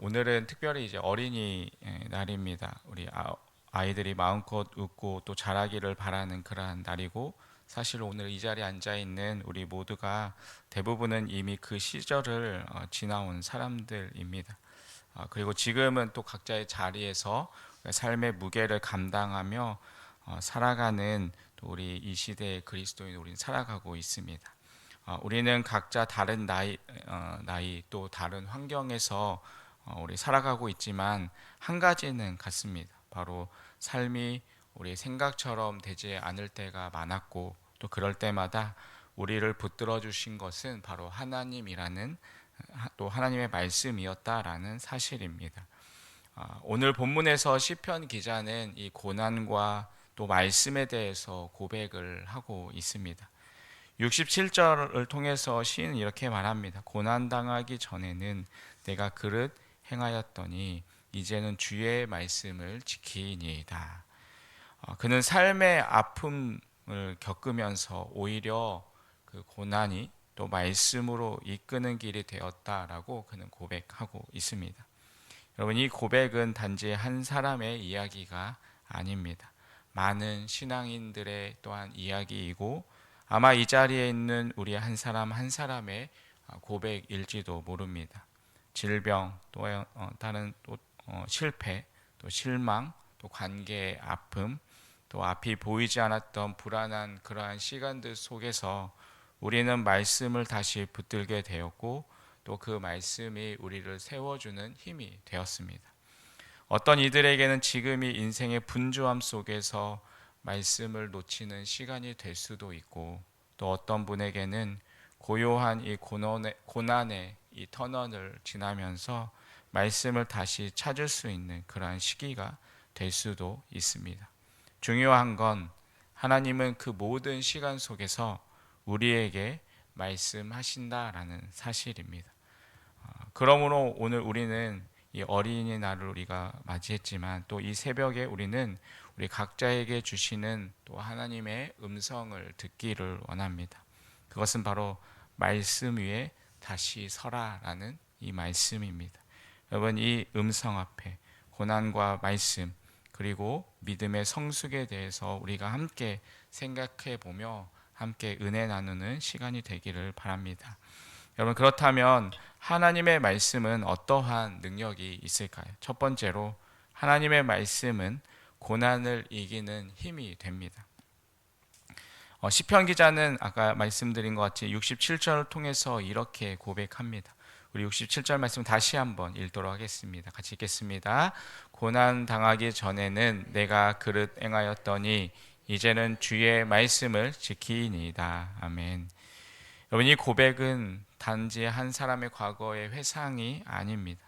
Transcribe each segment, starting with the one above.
오늘은 특별히 이제 어린이 날입니다. 우리 아이들이 마음껏 웃고 또 자라기를 바라는 그러한 날이고, 사실 오늘 이 자리에 앉아 있는 우리 모두가 대부분은 이미 그 시절을 지나온 사람들입니다. 그리고 지금은 또 각자의 자리에서 삶의 무게를 감당하며 살아가는 또 우리 이 시대의 그리스도인 우리는 살아가고 있습니다. 우리는 각자 다른 나이 또 다른 환경에서 우리 살아가고 있지만 한 가지는 같습니다. 바로 삶이 우리 생각처럼 되지 않을 때가 많았고, 또 그럴 때마다 우리를 붙들어 주신 것은 바로 하나님이라는 또 하나님의 말씀이었다라는 사실입니다. 오늘 본문에서 시편 기자는 이 고난과 또 말씀에 대해서 고백을 하고 있습니다. 67절을 통해서 시인은 이렇게 말합니다. 고난당하기 전에는 내가 그릇 행하였더니 이제는 주의 말씀을 지키니이다. 그는 삶의 아픔을 겪으면서 오히려 그 고난이 또 말씀으로 이끄는 길이 되었다라고 그는 고백하고 있습니다. 여러분, 이 고백은 단지 한 사람의 이야기가 아닙니다. 많은 신앙인들의 또한 이야기이고, 아마 이 자리에 있는 우리 한 사람 한 사람의 고백일지도 모릅니다. 질병, 또 다른 또 실패, 또 실망, 또 관계의 아픔, 또 앞이 보이지 않았던 불안한 그러한 시간들 속에서 우리는 말씀을 다시 붙들게 되었고, 또 그 말씀이 우리를 세워주는 힘이 되었습니다. 어떤 이들에게는 지금이 인생의 분주함 속에서 말씀을 놓치는 시간이 될 수도 있고, 또 어떤 분에게는 고요한 이 고난의 이 터널을 지나면서 말씀을 다시 찾을 수 있는 그러한 시기가 될 수도 있습니다. 중요한 건 하나님은 그 모든 시간 속에서 우리에게 말씀하신다라는 사실입니다. 그러므로 오늘 우리는 이 어린이날을 우리가 맞이했지만, 또 이 새벽에 우리는 우리 각자에게 주시는 또 하나님의 음성을 듣기를 원합니다. 그것은 바로 말씀 위에 다시 서라라는 이 말씀입니다. 여러분, 이 음성 앞에 고난과 말씀 그리고 믿음의 성숙에 대해서 우리가 함께 생각해 보며 함께 은혜 나누는 시간이 되기를 바랍니다. 여러분, 그렇다면 하나님의 말씀은 어떠한 능력이 있을까요? 첫 번째로 하나님의 말씀은 고난을 이기는 힘이 됩니다. 시편 기자는 아까 말씀드린 것 같이 67절을 통해서 이렇게 고백합니다. 우리 67절 말씀 다시 한번 읽도록 하겠습니다. 같이 읽겠습니다. 고난 당하기 전에는 내가 그릇 행하였더니 이제는 주의 말씀을 지키니이다. 아멘. 여러분, 이 고백은 단지 한 사람의 과거의 회상이 아닙니다.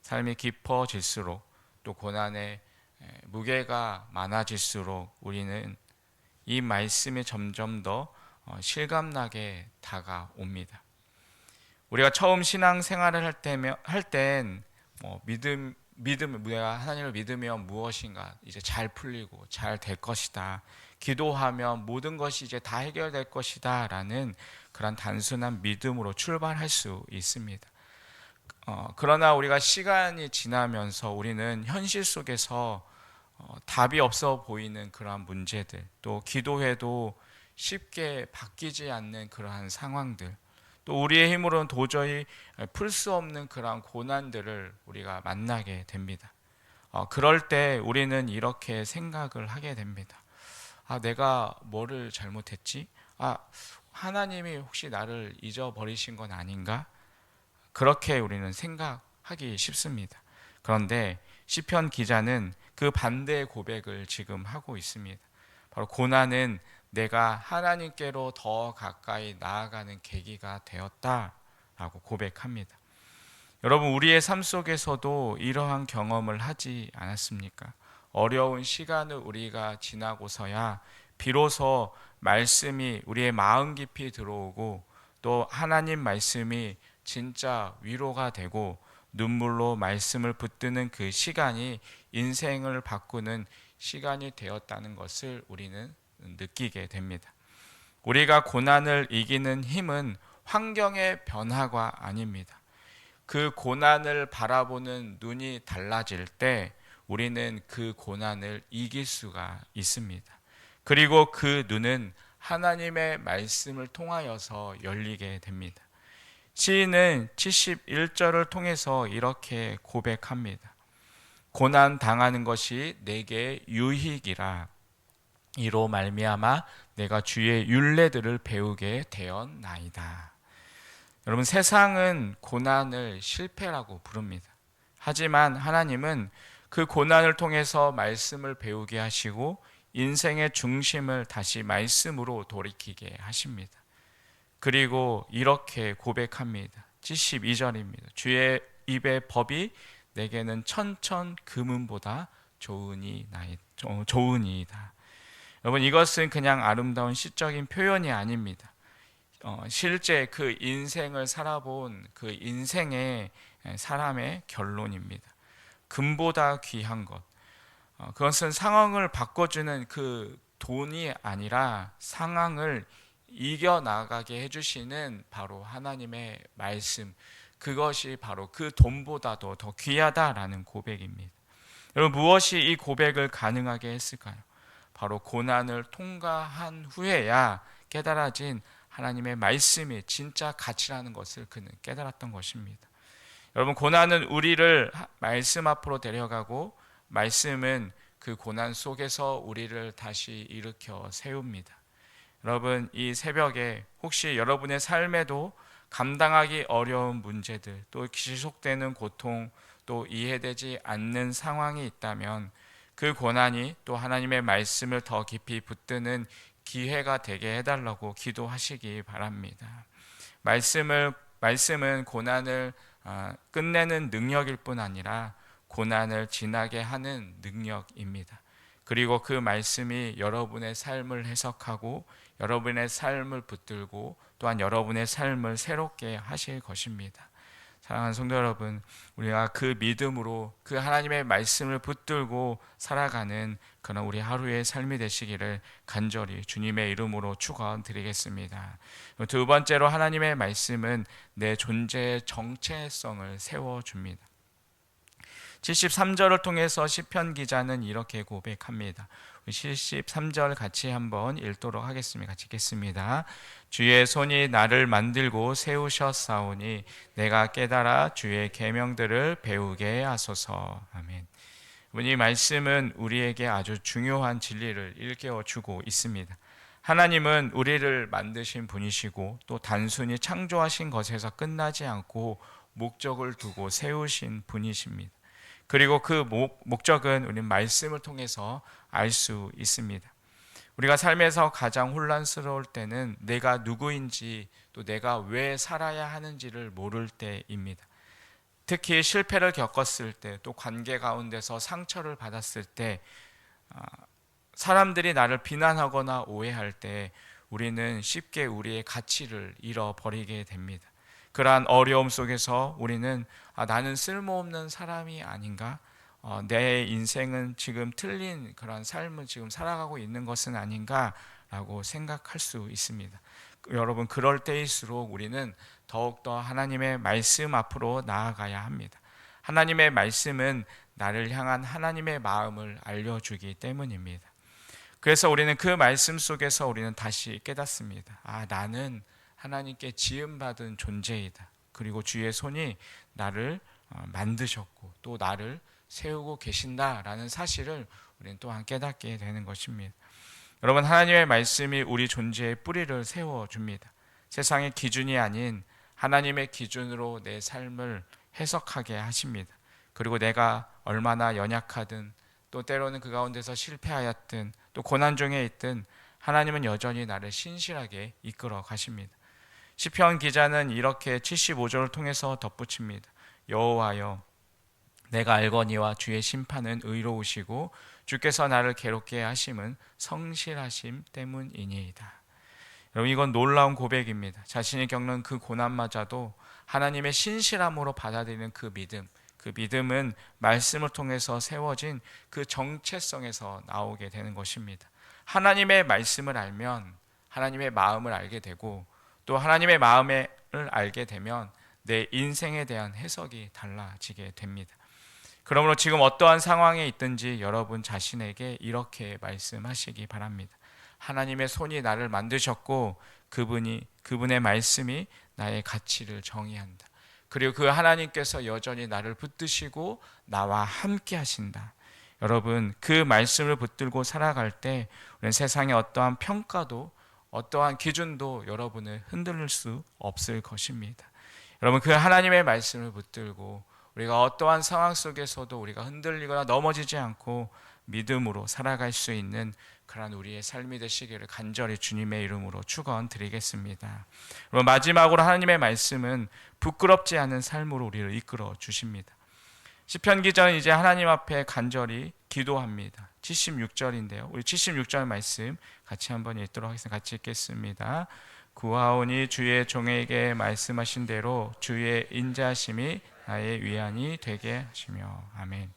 삶이 깊어질수록 또 고난의 무게가 많아질수록 우리는 이 말씀이 점점 더 실감나게 다가옵니다. 우리가 처음 신앙 생활을 할 땐 내가 하나님을 믿으면 무엇인가 이제 잘 풀리고 잘 될 것이다. 기도하면 모든 것이 이제 다 해결될 것이다라는 그런 단순한 믿음으로 출발할 수 있습니다. 그러나 우리가 시간이 지나면서 우리는 현실 속에서 답이 없어 보이는 그러한 문제들, 또 기도해도 쉽게 바뀌지 않는 그러한 상황들, 또 우리의 힘으로는 도저히 풀 수 없는 그러한 고난들을 우리가 만나게 됩니다. 그럴 때 우리는 이렇게 생각을 하게 됩니다. 내가 뭐를 잘못했지? 하나님이 혹시 나를 잊어버리신 건 아닌가? 그렇게 우리는 생각하기 쉽습니다. 그런데 시편 기자는 그 반대의 고백을 지금 하고 있습니다. 바로 고난은 내가 하나님께로 더 가까이 나아가는 계기가 되었다라고 고백합니다. 여러분, 우리의 삶 속에서도 이러한 경험을 하지 않았습니까? 어려운 시간을 우리가 지나고서야 비로소 말씀이 우리의 마음 깊이 들어오고, 또 하나님 말씀이 진짜 위로가 되고 눈물로 말씀을 붙드는 그 시간이 인생을 바꾸는 시간이 되었다는 것을 우리는 느끼게 됩니다. 우리가 고난을 이기는 힘은 환경의 변화가 아닙니다. 그 고난을 바라보는 눈이 달라질 때 우리는 그 고난을 이길 수가 있습니다. 그리고 그 눈은 하나님의 말씀을 통하여서 열리게 됩니다. 시인은 71절을 통해서 이렇게 고백합니다. 고난 당하는 것이 내게 유익이라. 이로 말미암아 내가 주의 율례들을 배우게 되었나이다. 여러분, 세상은 고난을 실패라고 부릅니다. 하지만 하나님은 그 고난을 통해서 말씀을 배우게 하시고 인생의 중심을 다시 말씀으로 돌이키게 하십니다. 그리고 이렇게 고백합니다. 72절입니다. 주의 입의 법이 내게는 천천 금은보다 좋으니이다. 여러분, 이것은 그냥 아름다운 시적인 표현이 아닙니다. 실제 그 인생을 살아본 그 인생의 사람의 결론입니다. 금보다 귀한 것. 그것은 상황을 바꿔주는 그 돈이 아니라 상황을 이겨나가게 해주시는 바로 하나님의 말씀. 그것이 바로 그 돈보다도 더 귀하다라는 고백입니다. 여러분, 무엇이 이 고백을 가능하게 했을까요? 바로 고난을 통과한 후에야 깨달아진 하나님의 말씀이 진짜 가치라는 것을 그는 깨달았던 것입니다. 여러분, 고난은 우리를 말씀 앞으로 데려가고 말씀은 그 고난 속에서 우리를 다시 일으켜 세웁니다. 여러분, 이 새벽에 혹시 여러분의 삶에도 감당하기 어려운 문제들, 또 지속되는 고통, 또 이해되지 않는 상황이 있다면 그 고난이 또 하나님의 말씀을 더 깊이 붙드는 기회가 되게 해달라고 기도하시기 바랍니다. 말씀은 고난을 끝내는 능력일 뿐 아니라 고난을 지나게 하는 능력입니다. 그리고 그 말씀이 여러분의 삶을 해석하고 여러분의 삶을 붙들고 또한 여러분의 삶을 새롭게 하실 것입니다. 사랑하는 성도 여러분, 우리가 그 믿음으로 그 하나님의 말씀을 붙들고 살아가는 그런 우리 하루의 삶이 되시기를 간절히 주님의 이름으로 축원드리겠습니다. 두 번째로, 하나님의 말씀은 내 존재의 정체성을 세워줍니다. 73절을 통해서 시편 기자는 이렇게 고백합니다. 73절 같이 한번 읽도록 하겠습니다. 같이 읽겠습니다. 주의 손이 나를 만들고 세우셨사오니 내가 깨달아 주의 계명들을 배우게 하소서. 아멘. 이 말씀은 우리에게 아주 중요한 진리를 일깨워주고 있습니다. 하나님은 우리를 만드신 분이시고 또 단순히 창조하신 것에서 끝나지 않고 목적을 두고 세우신 분이십니다. 그리고 그 목적은 우리 말씀을 통해서 알 수 있습니다. 우리가 삶에서 가장 혼란스러울 때는 내가 누구인지 또 내가 왜 살아야 하는지를 모를 때입니다. 특히 실패를 겪었을 때, 또 관계 가운데서 상처를 받았을 때, 사람들이 나를 비난하거나 오해할 때 우리는 쉽게 우리의 가치를 잃어버리게 됩니다. 그러한 어려움 속에서 우리는 나는 쓸모없는 사람이 아닌가? 내 인생은 지금 틀린 그런 삶을 지금 살아가고 있는 것은 아닌가라고 생각할 수 있습니다. 여러분, 그럴 때일수록 우리는 더욱더 하나님의 말씀 앞으로 나아가야 합니다. 하나님의 말씀은 나를 향한 하나님의 마음을 알려주기 때문입니다. 그래서 우리는 그 말씀 속에서 우리는 다시 깨닫습니다. 나는 하나님께 지음받은 존재이다. 그리고 주의 손이 나를 만드셨고 또 나를 세우고 계신다라는 사실을 우리는 또한 깨닫게 되는 것입니다. 여러분, 하나님의 말씀이 우리 존재의 뿌리를 세워줍니다. 세상의 기준이 아닌 하나님의 기준으로 내 삶을 해석하게 하십니다. 그리고 내가 얼마나 연약하든 또 때로는 그 가운데서 실패하였든 또 고난 중에 있든 하나님은 여전히 나를 신실하게 이끌어 가십니다. 시편 기자는 이렇게 75절을 통해서 덧붙입니다. 여호와여, 내가 알거니와 주의 심판은 의로우시고 주께서 나를 괴롭게 하심은 성실하심 때문이니이다. 여러분, 이건 놀라운 고백입니다. 자신이 겪는 그 고난마저도 하나님의 신실함으로 받아들이는 그 믿음은 말씀을 통해서 세워진 그 정체성에서 나오게 되는 것입니다. 하나님의 말씀을 알면 하나님의 마음을 알게 되고 또 하나님의 마음을 알게 되면 내 인생에 대한 해석이 달라지게 됩니다. 그러므로 지금 어떠한 상황에 있든지 여러분 자신에게 이렇게 말씀하시기 바랍니다. 하나님의 손이 나를 만드셨고 그분의 말씀이 나의 가치를 정의한다. 그리고 그 하나님께서 여전히 나를 붙드시고 나와 함께 하신다. 여러분, 그 말씀을 붙들고 살아갈 때 우리는 세상의 어떠한 평가도 어떠한 기준도 여러분을 흔들 수 없을 것입니다. 여러분, 그 하나님의 말씀을 붙들고 우리가 어떠한 상황 속에서도 우리가 흔들리거나 넘어지지 않고 믿음으로 살아갈 수 있는 그러한 우리의 삶이 되시기를 간절히 주님의 이름으로 축원드리겠습니다. 그리고 마지막으로 하나님의 말씀은 부끄럽지 않은 삶으로 우리를 이끌어 주십니다. 시편 기자는 이제 하나님 앞에 간절히 기도합니다. 76절인데요. 우리 76절 말씀 같이 한번 읽도록 하겠습니다. 같이 읽겠습니다. 구하오니 주의 종에게 말씀하신 대로 주의 인자하심이 나의 위안이 되게 하시며. 아멘.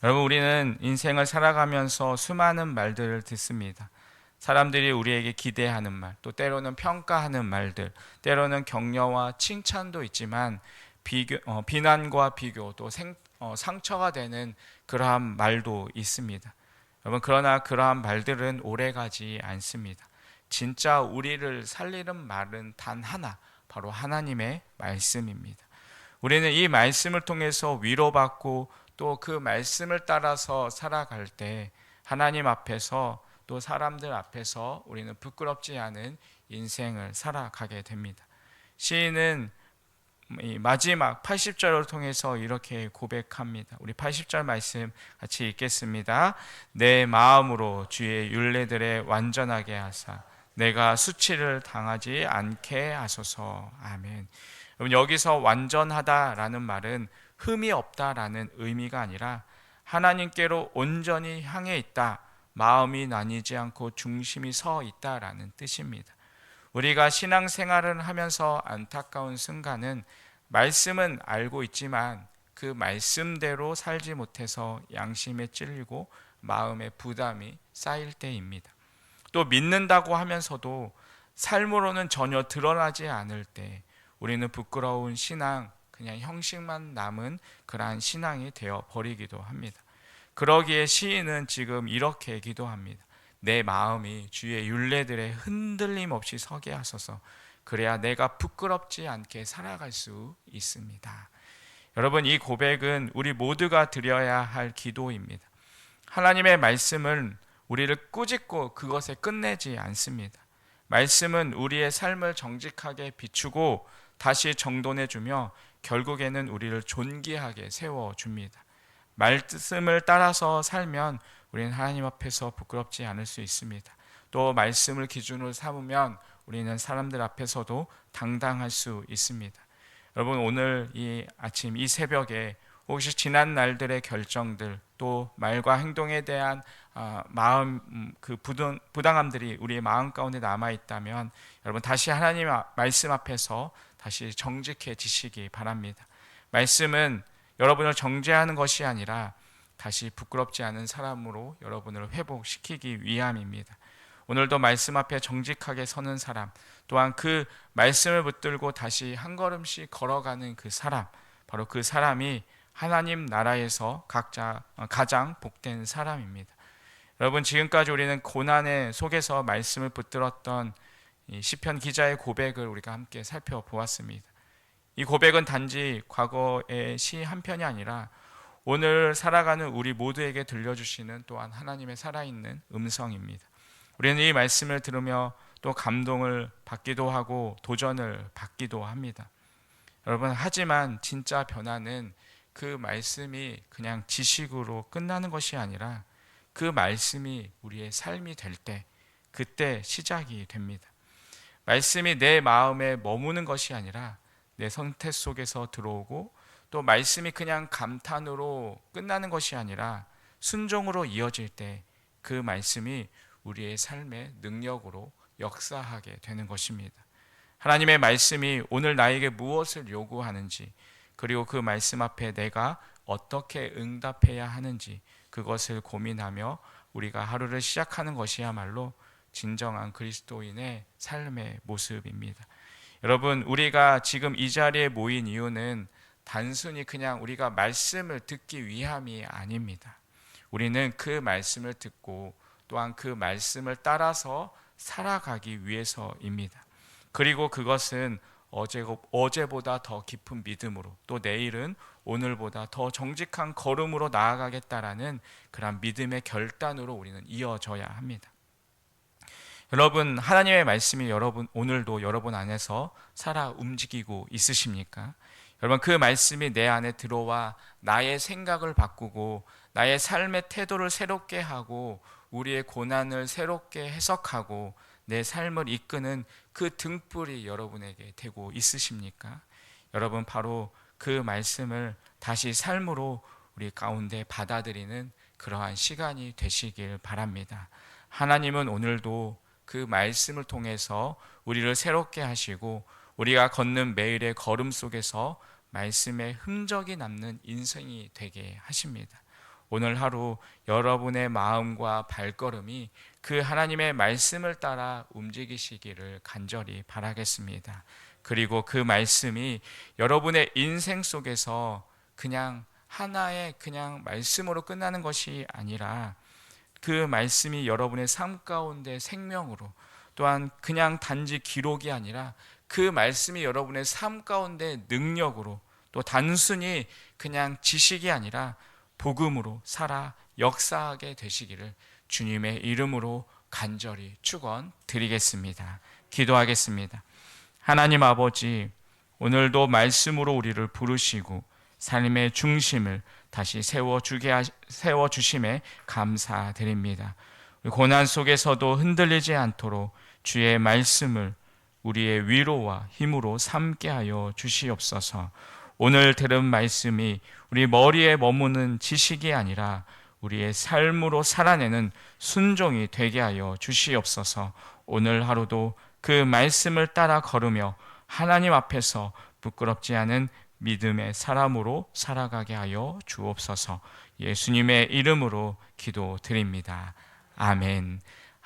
여러분, 우리는 인생을 살아가면서 수많은 말들을 듣습니다. 사람들이 우리에게 기대하는 말, 또 때로는 평가하는 말들, 때로는 격려와 칭찬도 있지만 비난과 비교, 또 상처가 되는 그러한 말도 있습니다. 여러분, 그러나 그러한 말들은 오래가지 않습니다. 진짜 우리를 살리는 말은 단 하나, 바로 하나님의 말씀입니다. 우리는 이 말씀을 통해서 위로받고 또 그 말씀을 따라서 살아갈 때 하나님 앞에서 또 사람들 앞에서 우리는 부끄럽지 않은 인생을 살아가게 됩니다. 시인은 이 마지막 80절을 통해서 이렇게 고백합니다. 우리 80절 말씀 같이 읽겠습니다. 내 마음으로 주의 율례들에 완전하게 하사 내가 수치를 당하지 않게 하소서. 아멘. 여러분, 여기서 완전하다라는 말은 흠이 없다라는 의미가 아니라 하나님께로 온전히 향해 있다, 마음이 나뉘지 않고 중심이 서 있다라는 뜻입니다. 우리가 신앙생활을 하면서 안타까운 순간은 말씀은 알고 있지만 그 말씀대로 살지 못해서 양심에 찔리고 마음에 부담이 쌓일 때입니다. 또 믿는다고 하면서도 삶으로는 전혀 드러나지 않을 때 우리는 부끄러운 신앙, 그냥 형식만 남은 그러한 신앙이 되어 버리기도 합니다. 그러기에 시인은 지금 이렇게 기도합니다. 내 마음이 주의 율례들에 흔들림 없이 서게 하소서. 그래야 내가 부끄럽지 않게 살아갈 수 있습니다. 여러분, 이 고백은 우리 모두가 드려야 할 기도입니다. 하나님의 말씀은 우리를 꾸짖고 그것에 끝내지 않습니다. 말씀은 우리의 삶을 정직하게 비추고 다시 정돈해주며 결국에는 우리를 존귀하게 세워줍니다. 말씀을 따라서 살면 우리는 하나님 앞에서 부끄럽지 않을 수 있습니다. 또 말씀을 기준으로 삼으면 우리는 사람들 앞에서도 당당할 수 있습니다. 여러분, 오늘 이 아침 이 새벽에 혹시 지난 날들의 결정들, 또 말과 행동에 대한 마음 그 부당함들이 우리의 마음 가운데 남아 있다면 여러분, 다시 하나님 말씀 앞에서 다시 정직해지시기 바랍니다. 말씀은 여러분을 정죄하는 것이 아니라 다시 부끄럽지 않은 사람으로 여러분을 회복시키기 위함입니다. 오늘도 말씀 앞에 정직하게 서는 사람, 또한 그 말씀을 붙들고 다시 한 걸음씩 걸어가는 그 사람, 바로 그 사람이 하나님 나라에서 가장 복된 사람입니다. 여러분, 지금까지 우리는 고난의 속에서 말씀을 붙들었던 이 시편 기자의 고백을 우리가 함께 살펴보았습니다. 이 고백은 단지 과거의 시 한 편이 아니라 오늘 살아가는 우리 모두에게 들려주시는 또한 하나님의 살아있는 음성입니다. 우리는 이 말씀을 들으며 또 감동을 받기도 하고 도전을 받기도 합니다. 여러분, 하지만 진짜 변화는 그 말씀이 그냥 지식으로 끝나는 것이 아니라 그 말씀이 우리의 삶이 될 때, 그때 시작이 됩니다. 말씀이 내 마음에 머무는 것이 아니라 내 선택 속에서 들어오고, 또 말씀이 그냥 감탄으로 끝나는 것이 아니라 순종으로 이어질 때 그 말씀이 우리의 삶의 능력으로 역사하게 되는 것입니다. 하나님의 말씀이 오늘 나에게 무엇을 요구하는지, 그리고 그 말씀 앞에 내가 어떻게 응답해야 하는지 그것을 고민하며 우리가 하루를 시작하는 것이야말로 진정한 그리스도인의 삶의 모습입니다. 여러분, 우리가 지금 이 자리에 모인 이유는 단순히 그냥 우리가 말씀을 듣기 위함이 아닙니다. 우리는 그 말씀을 듣고 또한 그 말씀을 따라서 살아가기 위해서입니다. 그리고 그것은 어제보다 더 깊은 믿음으로, 또 내일은 오늘보다 더 정직한 걸음으로 나아가겠다라는 그런 믿음의 결단으로 우리는 이어져야 합니다. 여러분, 하나님의 말씀이 오늘도 여러분 안에서 살아 움직이고 있으십니까? 여러분, 그 말씀이 내 안에 들어와 나의 생각을 바꾸고 나의 삶의 태도를 새롭게 하고 우리의 고난을 새롭게 해석하고 내 삶을 이끄는 그 등불이 여러분에게 되고 있으십니까? 여러분, 바로 그 말씀을 다시 삶으로 우리 가운데 받아들이는 그러한 시간이 되시길 바랍니다. 하나님은 오늘도 그 말씀을 통해서 우리를 새롭게 하시고 우리가 걷는 매일의 걸음 속에서 말씀의 흔적이 남는 인생이 되게 하십니다. 오늘 하루 여러분의 마음과 발걸음이 그 하나님의 말씀을 따라 움직이시기를 간절히 바라겠습니다. 그리고 그 말씀이 여러분의 인생 속에서 그냥 하나의 그냥 말씀으로 끝나는 것이 아니라 그 말씀이 여러분의 삶 가운데 생명으로, 또한 그냥 단지 기록이 아니라 그 말씀이 여러분의 삶 가운데 능력으로, 또 단순히 그냥 지식이 아니라 복음으로 살아 역사하게 되시기를 주님의 이름으로 간절히 축원드리겠습니다. 기도하겠습니다. 하나님 아버지, 오늘도 말씀으로 우리를 부르시고 삶의 중심을 다시 세워주심에 감사드립니다. 고난 속에서도 흔들리지 않도록 주의 말씀을 우리의 위로와 힘으로 삼게 하여 주시옵소서. 오늘 들은 말씀이 우리 머리에 머무는 지식이 아니라 우리의 삶으로 살아내는 순종이 되게 하여 주시옵소서. 오늘 하루도 그 말씀을 따라 걸으며 하나님 앞에서 부끄럽지 않은 믿음의 사람으로 살아가게 하여 주옵소서. 예수님의 이름으로 기도드립니다. 아멘.